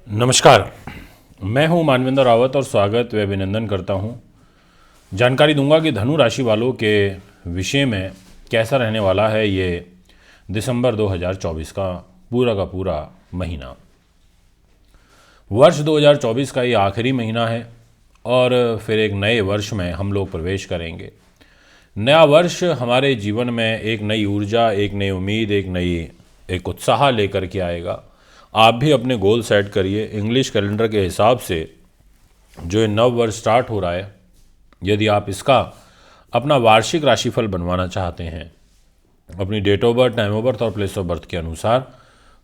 नमस्कार, मैं हूं मानवेंद्र रावत और स्वागत व अभिनंदन करता हूं। जानकारी दूंगा कि धनु राशि वालों के विषय में कैसा रहने वाला है ये दिसंबर 2024 का पूरा महीना। वर्ष 2024 का ये आखिरी महीना है और फिर एक नए वर्ष में हम लोग प्रवेश करेंगे। नया वर्ष हमारे जीवन में एक नई ऊर्जा, एक नई उम्मीद, एक उत्साह लेकर के आएगा। आप भी अपने गोल सेट करिए। इंग्लिश कैलेंडर के हिसाब से जो ये नव वर्ष स्टार्ट हो रहा है, यदि आप इसका अपना वार्षिक राशिफल बनवाना चाहते हैं अपनी date of birth, time of birth और प्लेस ऑफ बर्थ के अनुसार,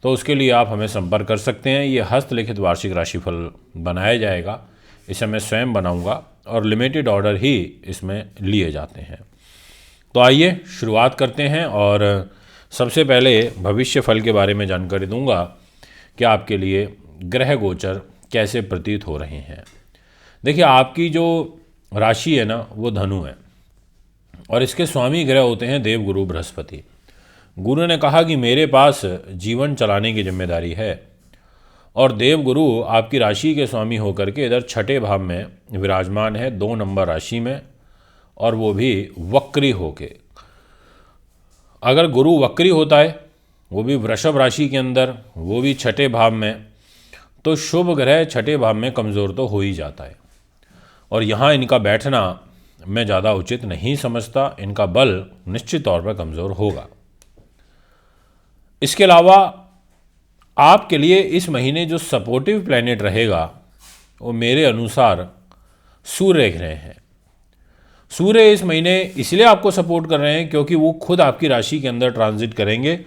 तो उसके लिए आप हमें संपर्क कर सकते हैं। ये हस्तलिखित वार्षिक राशिफल बनाया जाएगा। इसे मैं स्वयं बनाऊंगा और लिमिटेड ऑर्डर ही इसमें लिए जाते हैं। तो आइए शुरुआत करते हैं और सबसे पहले भविष्य फल के बारे में जानकारी दूंगा कि आपके लिए ग्रह गोचर कैसे प्रतीत हो रहे हैं। देखिए, आपकी जो राशि है ना वो धनु है और इसके स्वामी ग्रह होते हैं देवगुरु बृहस्पति। गुरु ने कहा कि मेरे पास जीवन चलाने की जिम्मेदारी है और देवगुरु आपकी राशि के स्वामी होकर के इधर छठे भाव में विराजमान है, 2 नंबर राशि में, और वो भी वक्री होके। अगर गुरु वक्री होता है, वो भी वृषभ राशि के अंदर, वो भी छठे भाव में, तो शुभ ग्रह छठे भाव में कमज़ोर तो हो ही जाता है और यहाँ इनका बैठना मैं ज़्यादा उचित नहीं समझता। इनका बल निश्चित तौर पर कमज़ोर होगा। इसके अलावा आपके लिए इस महीने जो सपोर्टिव प्लैनेट रहेगा वो मेरे अनुसार सूर्य ग्रह हैं। सूर्य इस महीने इसलिए आपको सपोर्ट कर रहे हैं क्योंकि वो खुद आपकी राशि के अंदर ट्रांजिट करेंगे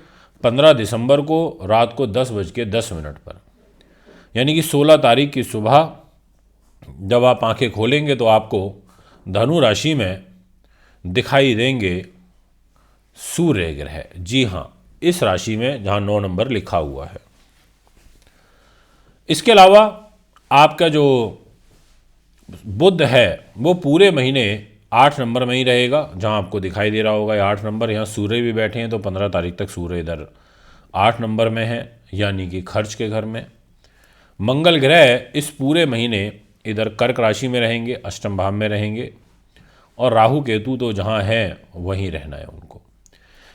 15 दिसंबर को रात को 10:10 पर, यानी कि 16 तारीख की सुबह जब आप आंखें खोलेंगे तो आपको धनु राशि में दिखाई देंगे सूर्य ग्रह। जी हाँ, इस राशि में जहाँ 9 नंबर लिखा हुआ है। इसके अलावा आपका जो बुध है वो पूरे महीने 8 नंबर में ही रहेगा, जहां आपको दिखाई दे रहा होगा 8 नंबर। यहाँ सूर्य भी बैठे हैं तो 15 तारीख तक सूर्य इधर 8 नंबर में है, यानी कि खर्च के घर में। मंगल ग्रह इस पूरे महीने इधर कर्क राशि में रहेंगे, अष्टम भाव में रहेंगे, और राहु केतु तो जहाँ है वहीं रहना है उनको,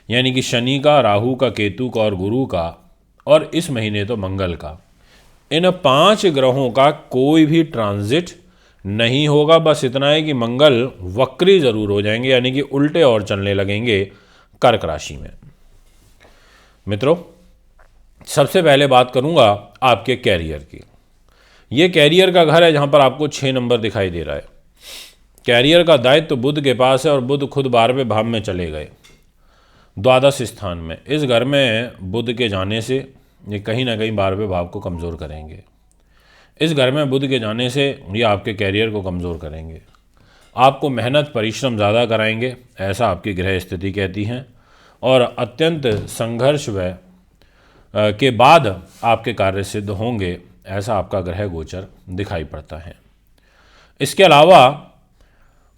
यानी कि शनि का, राहु का, केतु का और गुरु का, और इस महीने तो मंगल का। इन 5 ग्रहों का कोई भी ट्रांजिट नहीं होगा। बस इतना है कि मंगल वक्री जरूर हो जाएंगे, यानी कि उल्टे और चलने लगेंगे कर्क राशि में। मित्रों, सबसे पहले बात करूंगा आपके कैरियर की। ये कैरियर का घर है जहां पर आपको 6 नंबर दिखाई दे रहा है। कैरियर का दायित्व तो बुध के पास है और बुध खुद 12वें भाव में चले गए, द्वादश स्थान में। इस घर में बुध के जाने से ये कहीं ना कहीं 12वें भाव को कमज़ोर करेंगे। इस घर में बुध के जाने से ये आपके कैरियर को कमज़ोर करेंगे, आपको मेहनत परिश्रम ज़्यादा कराएंगे, ऐसा आपकी ग्रह स्थिति कहती हैं, और अत्यंत संघर्ष व के बाद आपके कार्य सिद्ध होंगे, ऐसा आपका ग्रह गोचर दिखाई पड़ता है। इसके अलावा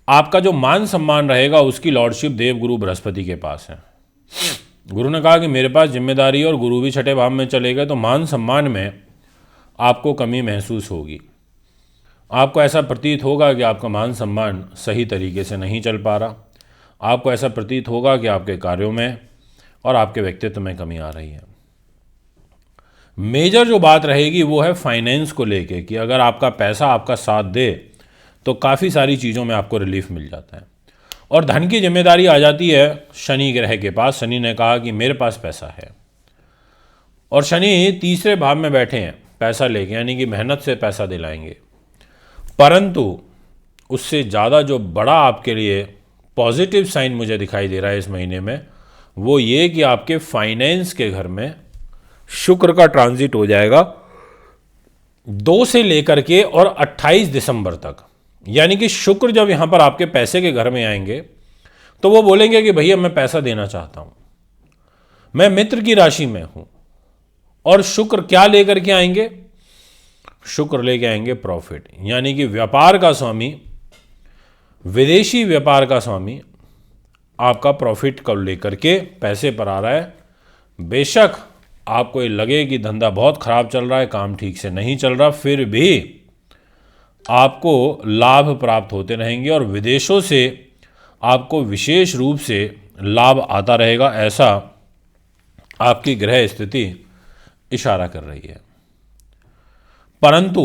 आपका जो मान सम्मान रहेगा उसकी लॉर्डशिप देवगुरु बृहस्पति के पास है। गुरु ने कहा कि मेरे पास जिम्मेदारी, और गुरु भी छठे भाव में चले गए, तो मान सम्मान में आपको कमी महसूस होगी। आपको ऐसा प्रतीत होगा कि आपका मान सम्मान सही तरीके से नहीं चल पा रहा। आपको ऐसा प्रतीत होगा कि आपके कार्यों में और आपके व्यक्तित्व में कमी आ रही है। मेजर जो बात रहेगी वो है फाइनेंस को लेके, कि अगर आपका पैसा आपका साथ दे तो काफ़ी सारी चीज़ों में आपको रिलीफ मिल जाता है। और धन की जिम्मेदारी आ जाती है शनि ग्रह के पास। शनि ने कहा कि मेरे पास पैसा है, और शनि तीसरे भाव में बैठे हैं पैसा लेके, यानी कि मेहनत से पैसा दिलाएंगे। परंतु उससे ज़्यादा जो बड़ा आपके लिए पॉजिटिव साइन मुझे दिखाई दे रहा है इस महीने में, वो ये कि आपके फाइनेंस के घर में शुक्र का ट्रांजिट हो जाएगा 2 से लेकर के और 28 दिसंबर तक। यानी कि शुक्र जब यहाँ पर आपके पैसे के घर में आएंगे तो वो बोलेंगे कि भैया मैं पैसा देना चाहता हूँ, मैं मित्र की राशि में हूँ। और शुक्र क्या लेकर के आएंगे? शुक्र लेके आएंगे प्रॉफिट, यानी कि व्यापार का स्वामी, विदेशी व्यापार का स्वामी आपका प्रॉफिट को लेकर के पैसे पर आ रहा है। बेशक आपको ये लगे कि धंधा बहुत खराब चल रहा है, काम ठीक से नहीं चल रहा, फिर भी आपको लाभ प्राप्त होते रहेंगे और विदेशों से आपको विशेष रूप से लाभ आता रहेगा, ऐसा आपकी ग्रह स्थिति इशारा कर रही है। परंतु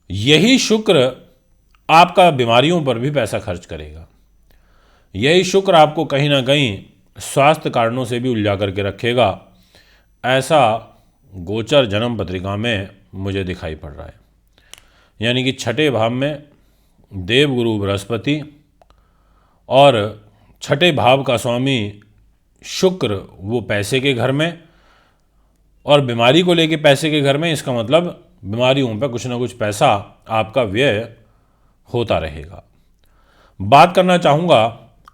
यही शुक्र आपका बीमारियों पर भी पैसा खर्च करेगा। यही शुक्र आपको कहीं ना कहीं स्वास्थ्य कारणों से भी उलझा करके रखेगा, ऐसा गोचर जन्म पत्रिका में मुझे दिखाई पड़ रहा है। यानी कि छठे भाव में देवगुरु बृहस्पति और छठे भाव का स्वामी शुक्र वो पैसे के घर में, और बीमारी को लेके पैसे के घर में, इसका मतलब बीमारियों पर कुछ ना कुछ पैसा आपका व्यय होता रहेगा। बात करना चाहूँगा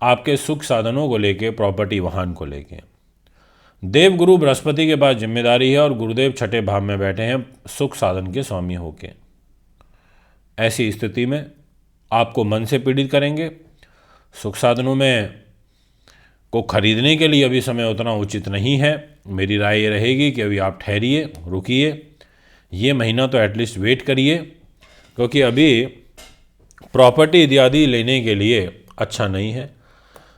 आपके सुख साधनों को लेके, प्रॉपर्टी वाहन को लेके। देवगुरु बृहस्पति के पास जिम्मेदारी है और गुरुदेव छठे भाव में बैठे हैं सुख साधन के स्वामी होके। ऐसी स्थिति में आपको मन से पीड़ित करेंगे। सुख साधनों में को खरीदने के लिए अभी समय उतना उचित नहीं है। मेरी राय ये रहेगी कि अभी आप ठहरिए, रुकिए, ये महीना तो एटलीस्ट वेट करिए, क्योंकि अभी प्रॉपर्टी इत्यादि लेने के लिए अच्छा नहीं है।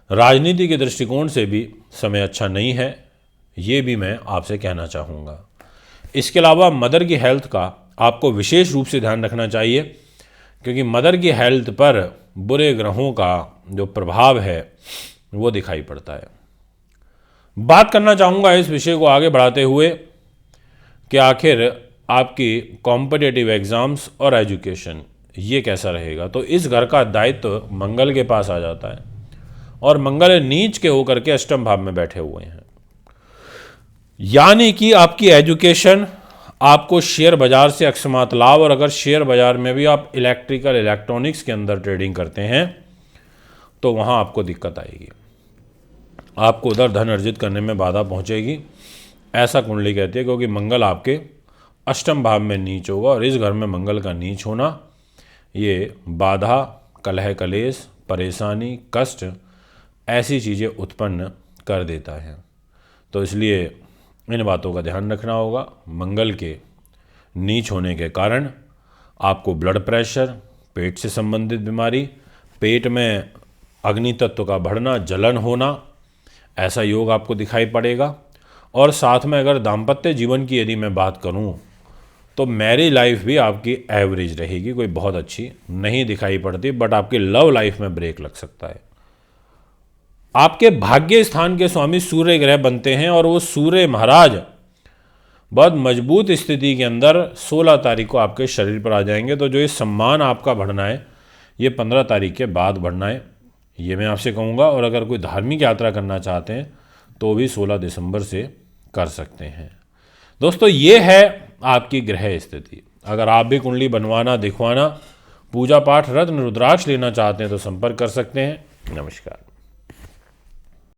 राजनीति के दृष्टिकोण से भी समय अच्छा नहीं है, ये भी मैं आपसे कहना चाहूँगा। इसके अलावा मदर की हेल्थ का आपको विशेष रूप से ध्यान रखना चाहिए, क्योंकि मदर की हेल्थ पर बुरे ग्रहों का जो प्रभाव है वो दिखाई पड़ता है। बात करना चाहूँगा इस विषय को आगे बढ़ाते हुए कि आखिर आपकी कॉम्पिटिटिव एग्ज़ाम्स और एजुकेशन ये कैसा रहेगा। तो इस घर का दायित्व मंगल के पास आ जाता है और मंगल नीच के होकर के अष्टम भाव में बैठे हुए हैं। यानी कि आपकी एजुकेशन, आपको शेयर बाजार से अकस्मात लाभ, और अगर शेयर बाजार में भी आप इलेक्ट्रिकल इलेक्ट्रॉनिक्स के अंदर ट्रेडिंग करते हैं तो वहाँ आपको दिक्कत आएगी, आपको उधर धन अर्जित करने में बाधा पहुँचेगी, ऐसा कुंडली कहती है। क्योंकि मंगल आपके अष्टम भाव में नीच होगा और इस घर में मंगल का नीच होना ये बाधा, कलह कलेश, परेशानी, कष्ट, ऐसी चीज़ें उत्पन्न कर देता है। तो इसलिए इन बातों का ध्यान रखना होगा। मंगल के नीच होने के कारण आपको ब्लड प्रेशर, पेट से संबंधित बीमारी, पेट में अग्नि तत्व का बढ़ना, जलन होना, ऐसा योग आपको दिखाई पड़ेगा। और साथ में अगर दाम्पत्य जीवन की यदि मैं बात करूं तो मैरिज लाइफ भी आपकी एवरेज रहेगी, कोई बहुत अच्छी नहीं दिखाई पड़ती, बट आपकी लव लाइफ में ब्रेक लग सकता है। आपके भाग्य स्थान के स्वामी सूर्य ग्रह बनते हैं और वो सूर्य महाराज बहुत मजबूत स्थिति के अंदर 16 तारीख को आपके शरीर पर आ जाएंगे। तो जो ये सम्मान आपका बढ़ना है ये 15 तारीख के बाद बढ़ना है, ये मैं आपसे कहूँगा। और अगर कोई धार्मिक यात्रा करना चाहते हैं तो भी 16 दिसंबर से कर सकते हैं। दोस्तों ये है आपकी ग्रह स्थिति। अगर आप भी कुंडली बनवाना, दिखवाना, पूजा पाठ, रत्न रुद्राक्ष लेना चाहते हैं तो संपर्क कर सकते हैं। नमस्कार।